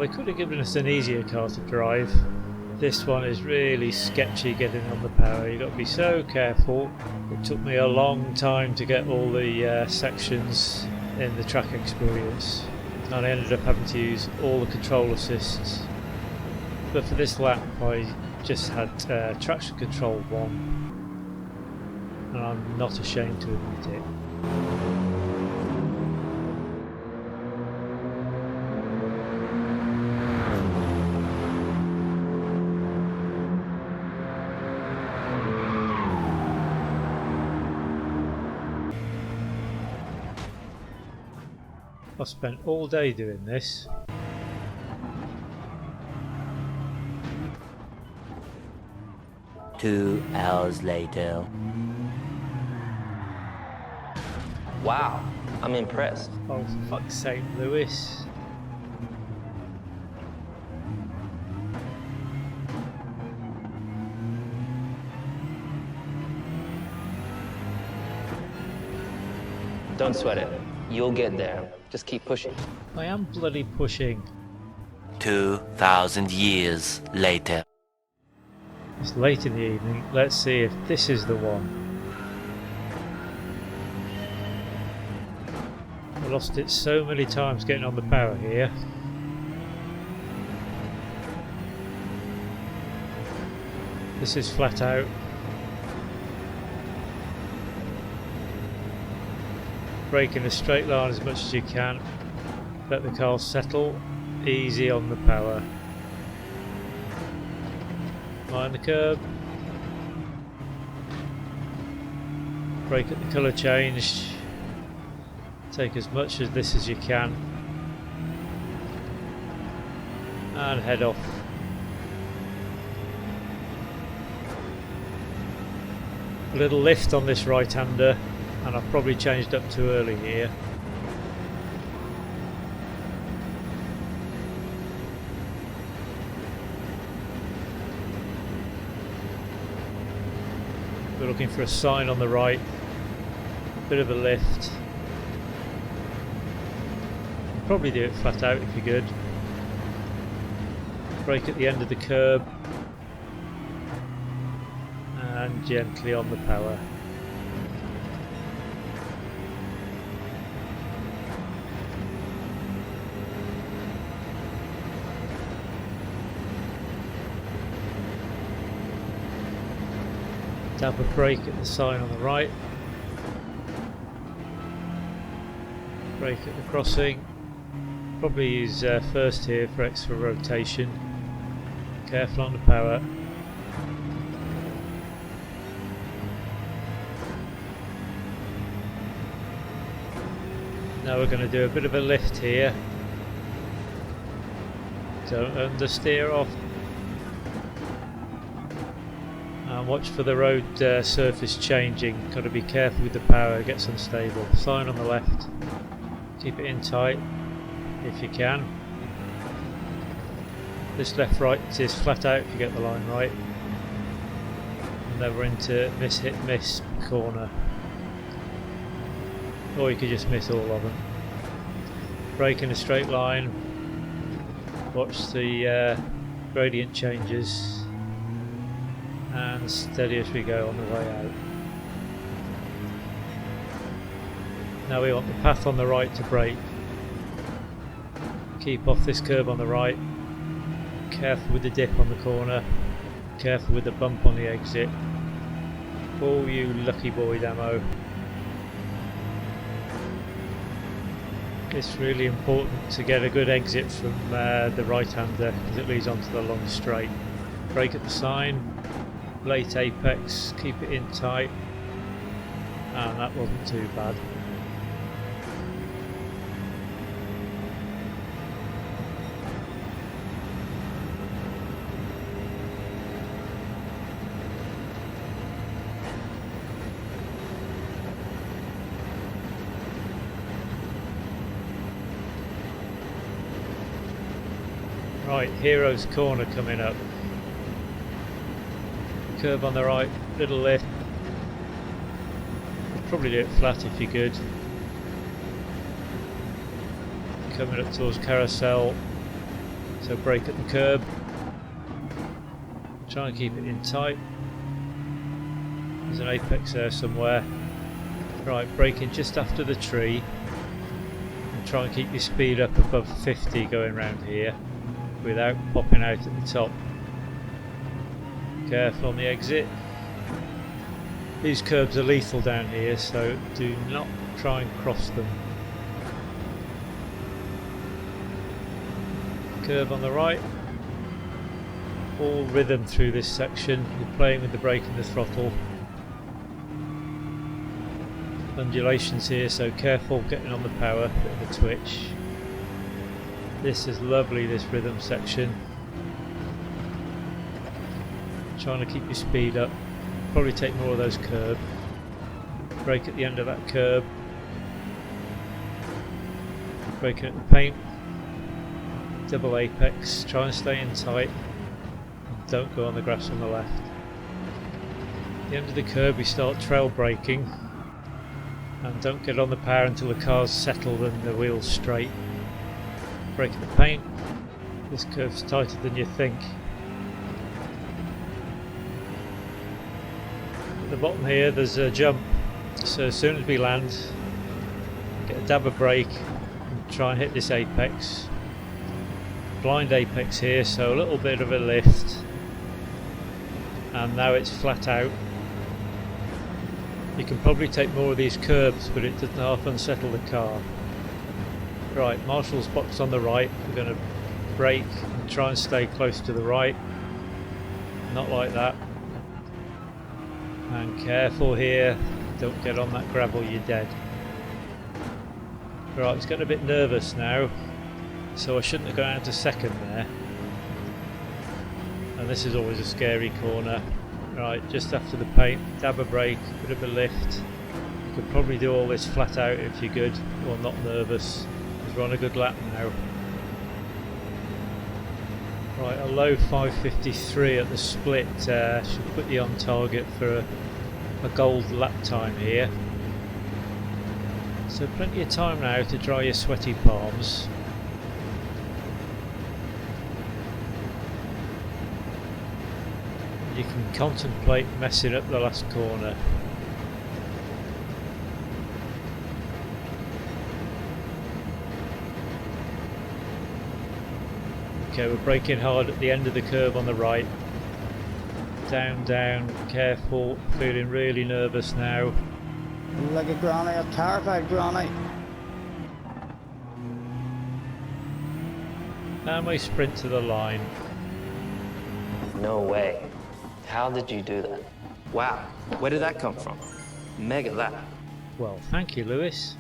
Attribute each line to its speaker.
Speaker 1: they could have given us an easier car to drive. This one is really sketchy getting on the power. You've got to be so careful. It took me a long time to get all the sections in the track experience, and I ended up having to use all the control assists. But for this lap I just had traction control 1, and I'm not ashamed to admit it. I spent all day doing this.
Speaker 2: Two hours later.
Speaker 3: Wow, I'm impressed.
Speaker 1: Oh, for fuck's sake, Lewis.
Speaker 3: Don't sweat it. You'll get there. Just keep pushing.
Speaker 1: I am bloody pushing.
Speaker 2: 2,000 years later.
Speaker 1: It's late in the evening. Let's see if this is the one. I lost it so many times getting on the power here. This is flat out. Brake in a straight line as much as you can. Let the car settle. Easy on the power. Mind the curb. Brake at the colour change. Take as much of this as you can. And head off. A little lift on this right-hander, and I've probably changed up too early here. We're looking for a sign on the right, bit of a lift. Probably do it flat out if you're good. Brake at the end of the curb and gently on the power. Tap a brake at the sign on the right. Brake at the crossing. Probably use first here for extra rotation. Careful on the power. Now we're going to do a bit of a lift here. Don't understeer off. And watch for the road surface changing. Got to be careful with the power, it gets unstable. Sign on the left. Keep it in tight if you can. This left right is flat out if you get the line right. And then we're into miss hit miss corner. Or you could just miss all of them. Brake in a straight line. Watch the gradient changes. And steady as we go on the way out. Now we want the path on the right to brake. Keep off this curb on the right. Careful with the dip on the corner. Careful with the bump on the exit. Oh, you lucky boy, Damo. It's really important to get a good exit from the right-hander because it leads onto the long straight. Brake at the sign. Late apex, keep it in tight, and that wasn't too bad. Right, Hero's Corner coming up. Curve on the right, little lift. You'd probably do it flat if you're good. Coming up towards Carousel. So brake at the curb. Try and keep it in tight. There's an apex there somewhere. Right, braking just after the tree. And try and keep your speed up above 50 going round here without popping out at the top. Careful on the exit. These curbs are lethal down here, so do not try and cross them. Curve on the right. All rhythm through this section. You're playing with the brake and the throttle. Undulations here, so careful getting on the power, bit of a twitch. This is lovely, this rhythm section. Trying to keep your speed up. Probably take more of those curb. Brake at the end of that curb. Braking at the paint. Double apex. Try and stay in tight. Don't go on the grass on the left. At the end of the curb we start trail braking. And don't get on the power until the car's settled and the wheel's straight. Brake at the paint. This curve's tighter than you think. At the bottom here there's a jump, so as soon as we land, get a dab of brake and try and hit this apex. Blind apex here, so a little bit of a lift, and now it's flat out. You can probably take more of these curbs, but it doesn't half unsettle the car. Right, marshal's box on the right. We're going to brake and try and stay close to the right, not like that. And careful here, don't get on that gravel, you're dead. Right, it's getting a bit nervous now, so I shouldn't have gone out to second there. And this is always a scary corner. Right, just after the paint, dab a brake, bit of a lift. You could probably do all this flat out if you're good, or not nervous, because we're on a good lap now. Right, a low 5:53 at the split should put you on target for a gold lap time here. So plenty of time now to dry your sweaty palms. You can contemplate messing up the last corner. Okay, we're braking hard at the end of the curve on the right. Down, down, careful, feeling really nervous now.
Speaker 4: Like a granny, a terrified granny.
Speaker 1: And we sprint to the line.
Speaker 3: No way. How did you do that? Wow, where did that come from? Mega lap.
Speaker 1: Well, thank you, Lewis.